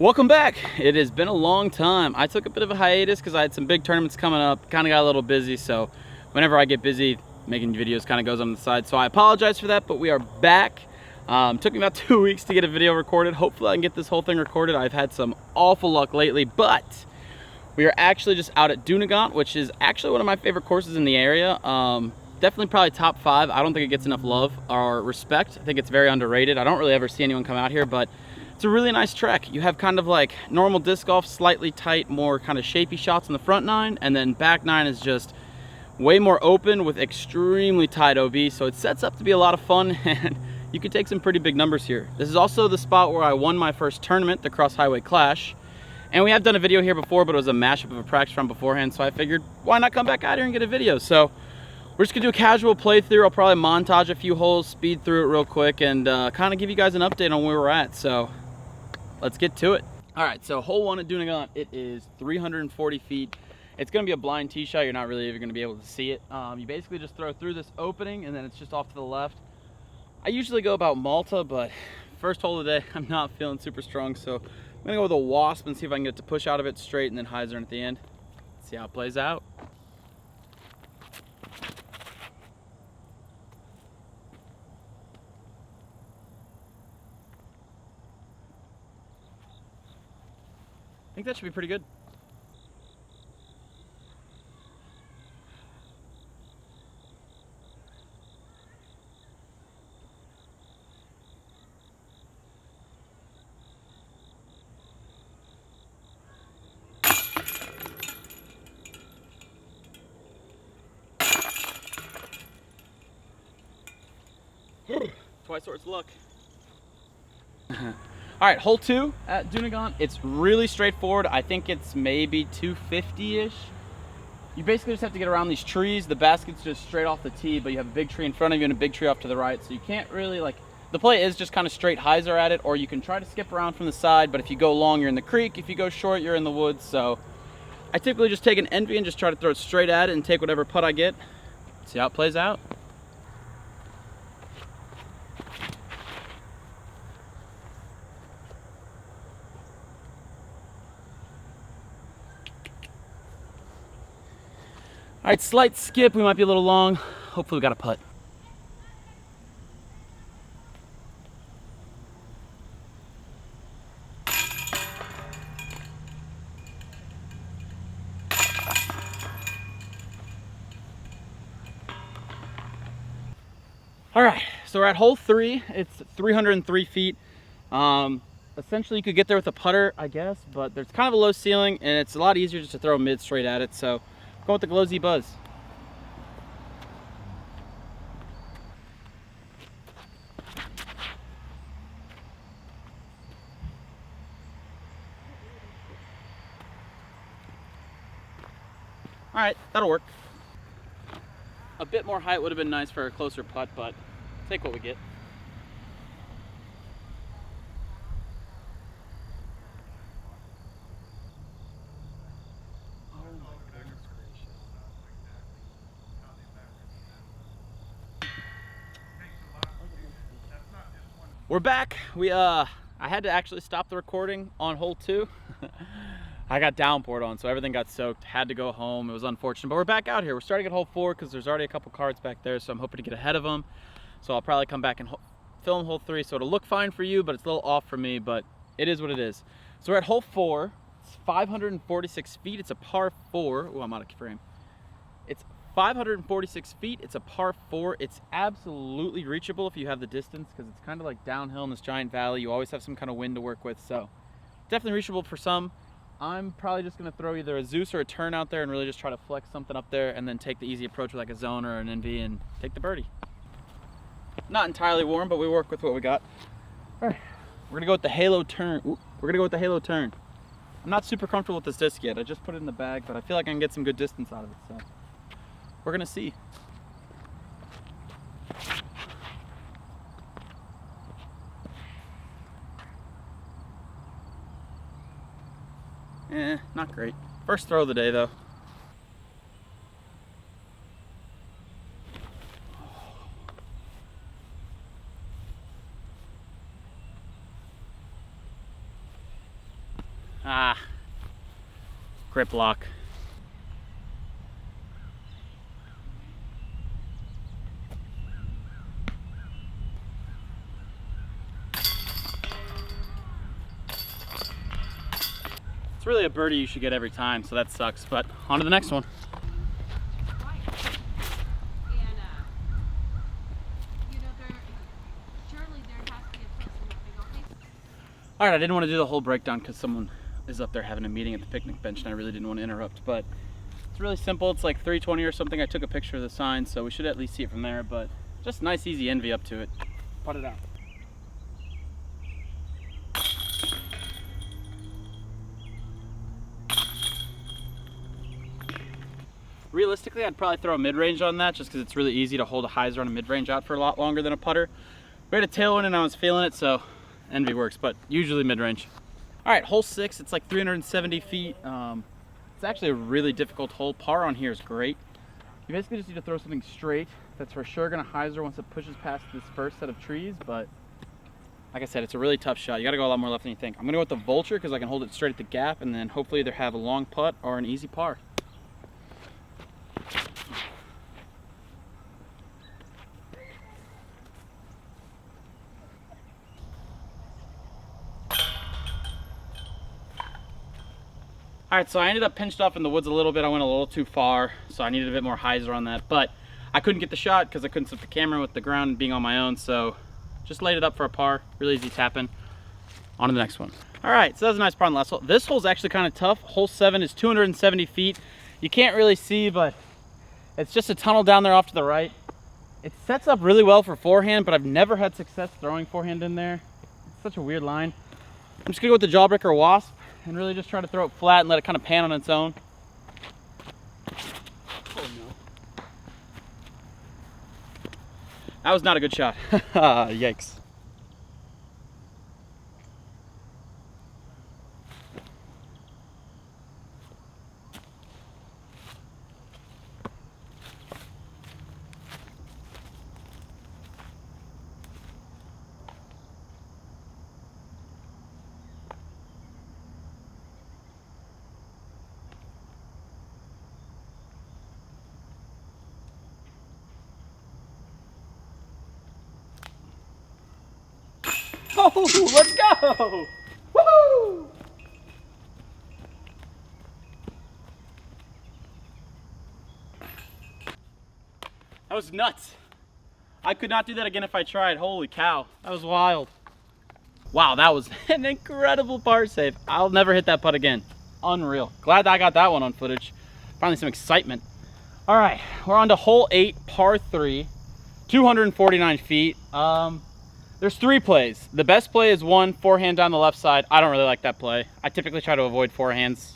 Welcome back. It has been a long time. I took a bit of a hiatus because I had some big tournaments coming up, kind of got a little busy, so whenever I get busy, making videos kind of goes on the side, so I apologize for that, but we are back. Took me about 2 weeks to get a video recorded. Hopefully I can get this whole thing recorded. I've had some awful luck lately, but we are actually just out at Dunegant, which is actually one of my favorite courses in the area. Definitely probably top 5. I don't think it gets enough love or respect. I think it's very underrated. I don't really ever see anyone come out here, but it's a really nice track. You have kind of like normal disc golf, slightly tight, more kind of shapy shots on the front 9, and then back 9 is just way more open with extremely tight OB, so it sets up to be a lot of fun, and you can take some pretty big numbers here. This is also the spot where I won my first tournament, the Cross Highway Clash, and we have done a video here before, but it was a mashup of a practice run beforehand, so I figured, why not come back out here and get a video? So we're just gonna do a casual playthrough. I'll probably montage a few holes, speed through it real quick, and kind of give you guys an update on where we're at. So let's get to it. All right, so hole 1 at Dunagan, it is 340 feet. It's gonna be a blind tee shot. You're not really even gonna be able to see it. You basically just throw through this opening and then it's just off to the left. I usually go about Malta, but first hole of the day, I'm not feeling super strong. So I'm gonna go with a wasp and see if I can get to push out of it straight and then hyzer at the end. See how it plays out. I think that should be pretty good. Twice worth luck. All right, hole 2 at Dunegant. It's really straightforward. I think it's maybe 250-ish. You basically just have to get around these trees. The basket's just straight off the tee, but you have a big tree in front of you and a big tree off to the right, so you can't really, like, the play is just kind of straight hyzer at it, or you can try to skip around from the side, but if you go long, you're in the creek. If you go short, you're in the woods. So I typically just take an envy and just try to throw it straight at it and take whatever putt I get. See how it plays out. All right, slight skip. We might be a little long. Hopefully we got a putt. All right, so we're at hole 3. It's 303 feet. Essentially, you could get there with a putter, I guess, but there's kind of a low ceiling, and it's a lot easier just to throw mid straight at it. So go with the Glow Z Buzz. All right, that'll work. A bit more height would have been nice for a closer putt, but take what we get. We're back. I had to actually stop the recording on hole 2. I got downpoured on, so everything got soaked. Had to go home. It was unfortunate, but we're back out here. We're starting at hole 4 because there's already a couple cards back there, so I'm hoping to get ahead of them. So I'll probably come back and film hole 3, so it'll look fine for you, but it's a little off for me, but it is what it is. So we're at hole 4. It's 546 feet. It's a par 4. Oh, I'm out of frame. It's 546 feet. It's a par 4. It's absolutely reachable if you have the distance, because it's kind of like downhill in this giant valley. You always have some kind of wind to work with, so definitely reachable for some. I'm probably just going to throw either a Zeus or a turn out there and really just try to flex something up there and then take the easy approach with like a zone or an NV and take the birdie. Not entirely warm, but we work with what we got. All right, we're going to go with the halo turn. Ooh, we're going to go with the halo turn. I'm not super comfortable with this disc yet. I just put it in the bag, but I feel like I can get some good distance out of it, so we're going to see. Not great. First throw of the day though. Ah, grip lock. It's really a birdie you should get every time, so that sucks, but on to the next one. All right, I didn't want to do the whole breakdown because someone is up there having a meeting at the picnic bench and I really didn't want to interrupt, but it's really simple. It's like 320 or something. I took a picture of the sign, so we should at least see it from there, but just nice, easy envy up to it. Put it out. Realistically, I'd probably throw a mid-range on that just because it's really easy to hold a hyzer on a mid-range out for a lot longer than a putter. We had a tailwind and I was feeling it, so envy works, but usually mid-range. All right, hole 6, it's like 370 feet. It's actually a really difficult hole. Par on here is great. You basically just need to throw something straight. That's for sure gonna hyzer once it pushes past this first set of trees, but like I said, it's a really tough shot. You gotta go a lot more left than you think. I'm gonna go with the vulture because I can hold it straight at the gap and then hopefully either have a long putt or an easy par. All right, so I ended up pinched off in the woods a little bit. I went a little too far, so I needed a bit more hyzer on that, but I couldn't get the shot because I couldn't set the camera with the ground being on my own, so just laid it up for a par. Really easy tapping. On to the next one. All right, so that was a nice par on the last hole. This hole's actually kind of tough. Hole 7 is 270 feet. You can't really see, but it's just a tunnel down there off to the right. It sets up really well for forehand, but I've never had success throwing forehand in there. It's such a weird line. I'm just gonna go with the Jawbreaker Wasp and really just try to throw it flat and let it kind of pan on its own. Oh no. That was not a good shot. Yikes. Oh, let's go! Woohoo! That was nuts. I could not do that again if I tried. Holy cow, that was wild. Wow, that was an incredible par save. I'll never hit that putt again. Unreal. Glad that I got that one on footage. Finally some excitement. All right, we're on to hole 8, par 3, 249 feet. There's 3 plays. The best play is 1, forehand down the left side. I don't really like that play. I typically try to avoid forehands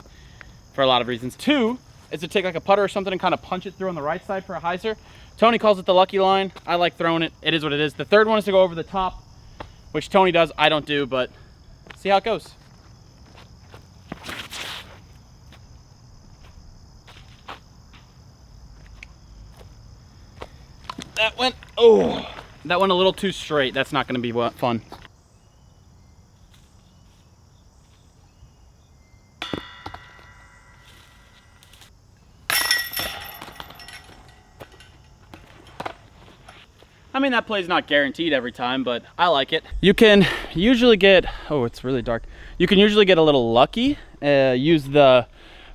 for a lot of reasons. 2 is to take like a putter or something and kind of punch it through on the right side for a hyzer. Tony calls it the lucky line. I like throwing it. It is what it is. The third one is to go over the top, which Tony does. I don't do, but see how it goes. That went, oh. That went a little too straight. That's not going to be fun. I mean, that play's not guaranteed every time, but I like it. You can usually get, oh, it's really dark. You can usually get a little lucky. Use the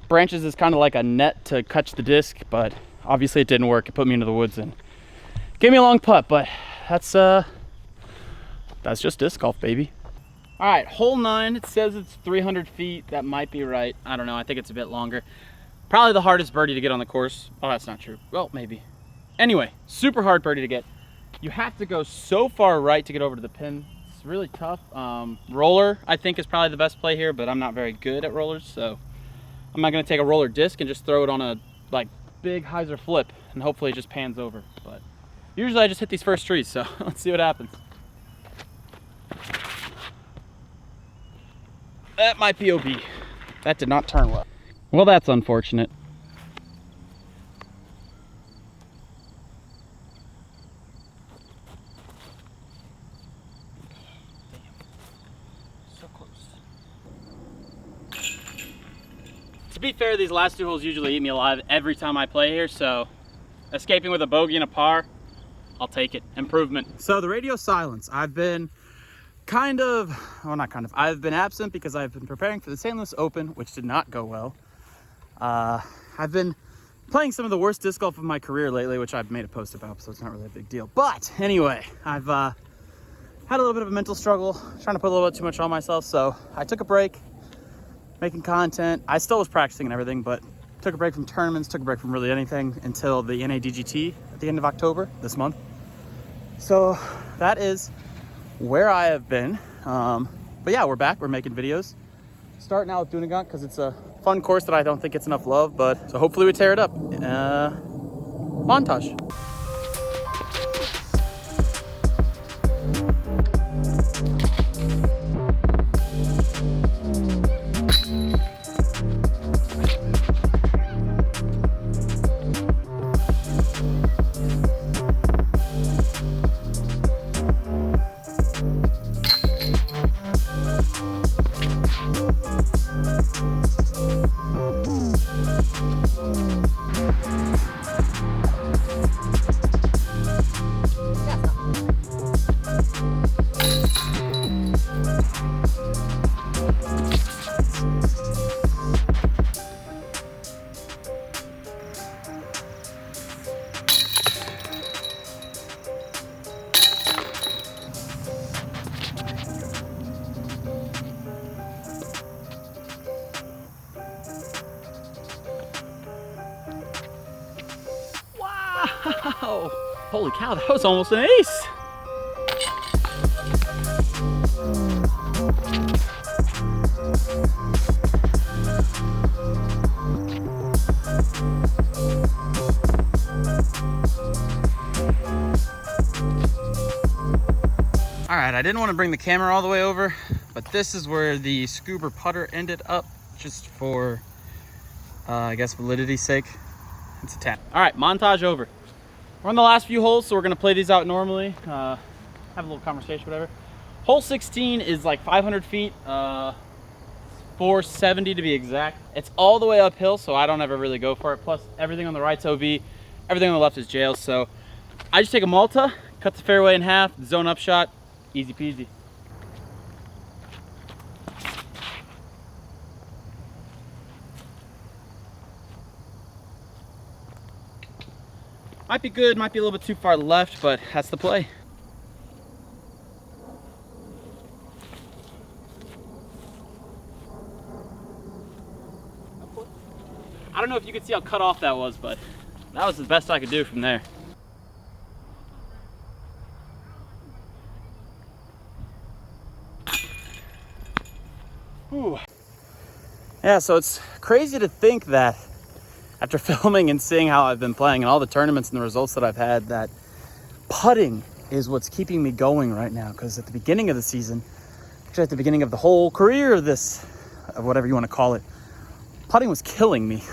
branches as kind of like a net to catch the disc, but obviously it didn't work. It put me into the woods and gave me a long putt, but that's just disc golf, baby. All right, hole 9, it says it's 300 feet. That might be right. I don't know, I think it's a bit longer. Probably the hardest birdie to get on the course. Oh, that's not true. Well, maybe. Anyway, super hard birdie to get. You have to go so far right to get over to the pin. It's really tough. Roller, I think, is probably the best play here, but I'm not very good at rollers, so I'm not gonna take a roller disc and just throw it on a like big hyzer flip and hopefully it just pans over. But usually I just hit these first trees, so let's see what happens. That might be OB. That did not turn well. Well, that's unfortunate. Damn. So close. To be fair, these last 2 holes usually eat me alive every time I play here, so escaping with a bogey and a par, I'll take it. Improvement. So the radio silence, I've been I've been absent because I've been preparing for the St. Louis Open, which did not go well. I've been playing some of the worst disc golf of my career lately, which I've made a post about, so it's not really a big deal. But anyway, I've had a little bit of a mental struggle, trying to put a little bit too much on myself, so I took a break making content. I still was practicing and everything, but took a break from tournaments, took a break from really anything until the NADGT at the end of October this month. So that is where I have been. But yeah, we're back, we're making videos. Starting out with Dunegant because it's a fun course that I don't think gets enough love, but so hopefully we tear it up. Montage. Wow! Holy cow, that was almost an ace! Alright, I didn't want to bring the camera all the way over, but this is where the scuba putter ended up, just for, I guess, validity's sake. It's a 10. All right, montage over. We're on the last few holes, so we're gonna play these out normally. Have a little conversation, whatever. Hole 16 is like 500 feet, 470 to be exact. It's all the way uphill, so I don't ever really go for it. Plus, everything on the right's OB, everything on the left is jail. So I just take a Malta, cut the fairway in half, zone up shot, easy peasy. Might be good, might be a little bit too far left, but that's the play. I don't know if you could see how cut off that was, but that was the best I could do from there. Whew. Yeah, so it's crazy to think that after filming and seeing how I've been playing and all the tournaments and the results that I've had, that putting is what's keeping me going right now. Because at the beginning of the season, actually at the beginning of the whole career of this, of whatever you want to call it, putting was killing me.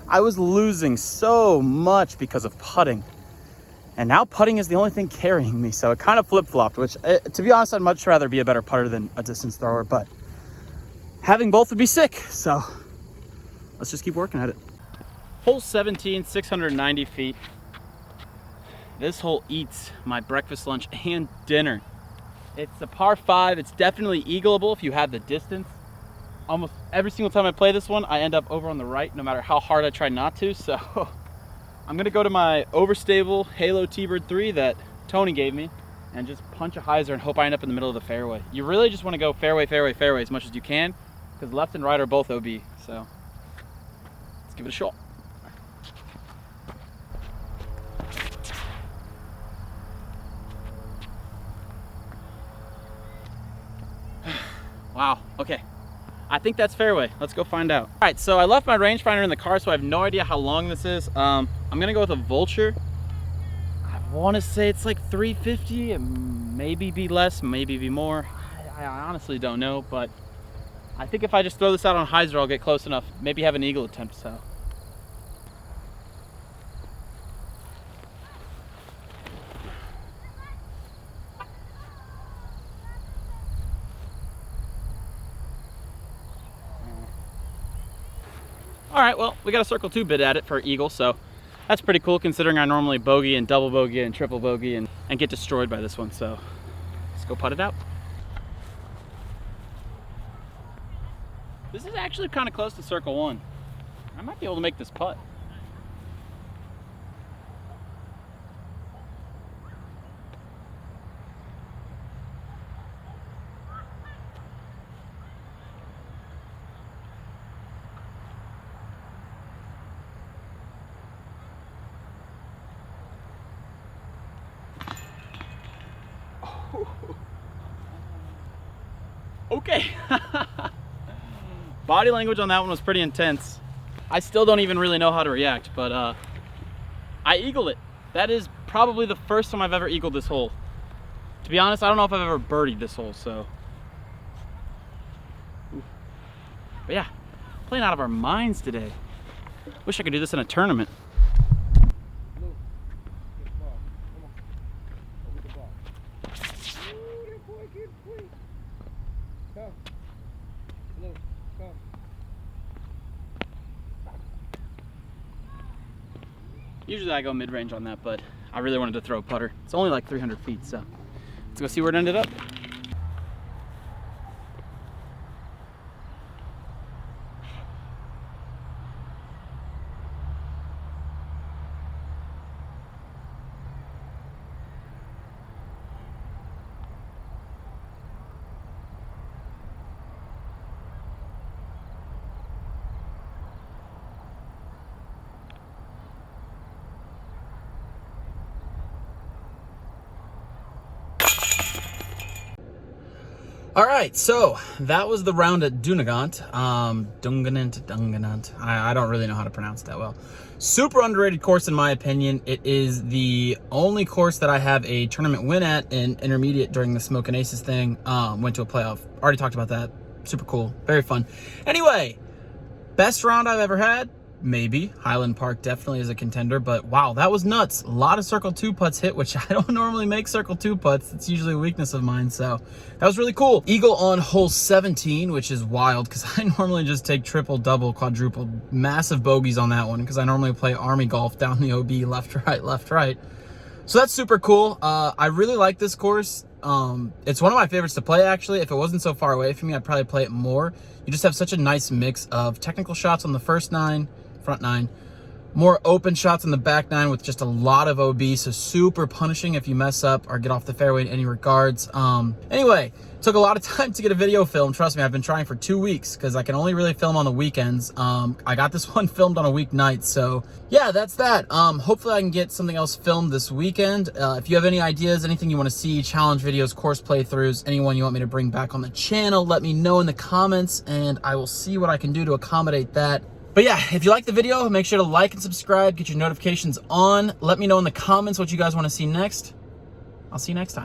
I was losing so much because of putting. And now putting is the only thing carrying me. So it kind of flip-flopped, which, to be honest, I'd much rather be a better putter than a distance thrower. But having both would be sick. So let's just keep working at it. Hole 17, 690 feet. This hole eats my breakfast, lunch, and dinner. It's a par 5. It's definitely eagleable if you have the distance. Almost every single time I play this one, I end up over on the right, no matter how hard I try not to. So I'm gonna go to my overstable Halo T-Bird 3 that Tony gave me and just punch a hyzer and hope I end up in the middle of the fairway. You really just wanna go fairway, fairway, fairway as much as you can, because left and right are both OB. So let's give it a shot. Wow, okay. I think that's fairway. Let's go find out. All right, so I left my rangefinder in the car, so I have no idea how long this is. I'm gonna go with a Vulture. I wanna say it's like 350, and maybe be less, maybe be more. I honestly don't know, but I think if I just throw this out on hyzer, I'll get close enough. Maybe have an eagle attempt, so. All right, well, we got a circle 2 bid at it for eagle, so that's pretty cool considering I normally bogey and double bogey and triple bogey and get destroyed by this one. So let's go putt it out. This is actually kind of close to circle 1. I might be able to make this putt. Okay. Body language on that one was pretty intense. I still don't even really know how to react, but I eagled it. That is probably the first time I've ever eagled this hole. To be honest, I don't know if I've ever birdied this hole, so. Ooh. But yeah, playing out of our minds today. Wish I could do this in a tournament. Usually I go mid-range on that, but I really wanted to throw a putter. It's only like 300 feet, so let's go see where it ended up. All right, so that was the round at Dunegant. Dunegant. I don't really know how to pronounce that well. Super underrated course in my opinion. It is the only course that I have a tournament win at in intermediate during the Smokin' Aces thing. Went to a playoff. Already talked about that. Super cool. Very fun. Anyway, best round I've ever had? Maybe. Highland Park definitely is a contender, but wow, that was nuts. A lot of circle 2 putts hit, which I don't normally make circle 2 putts. It's usually a weakness of mine, so that was really cool. Eagle on hole 17, which is wild because I normally just take triple, double, quadruple, massive bogeys on that one because I normally play Army golf down the OB, left, right. So that's super cool. I really like this course. It's one of my favorites to play, actually. If it wasn't so far away from me, I'd probably play it more. You just have such a nice mix of technical shots on the first 9, front 9, more open shots on the back 9 with just a lot of OB, so super punishing if you mess up or get off the fairway in any regards. Anyway, took a lot of time to get a video filmed. Trust me, I've been trying for 2 weeks because I can only really film on the weekends. I got this one filmed on a weeknight, so yeah, that's that. Hopefully I can get something else filmed this weekend. If you have any ideas, anything you want to see, challenge videos, course playthroughs, anyone you want me to bring back on the channel, let me know in the comments and I will see what I can do to accommodate that. But yeah, if you like the video, make sure to like and subscribe, get your notifications on. Let me know in the comments what you guys want to see next. I'll see you next time.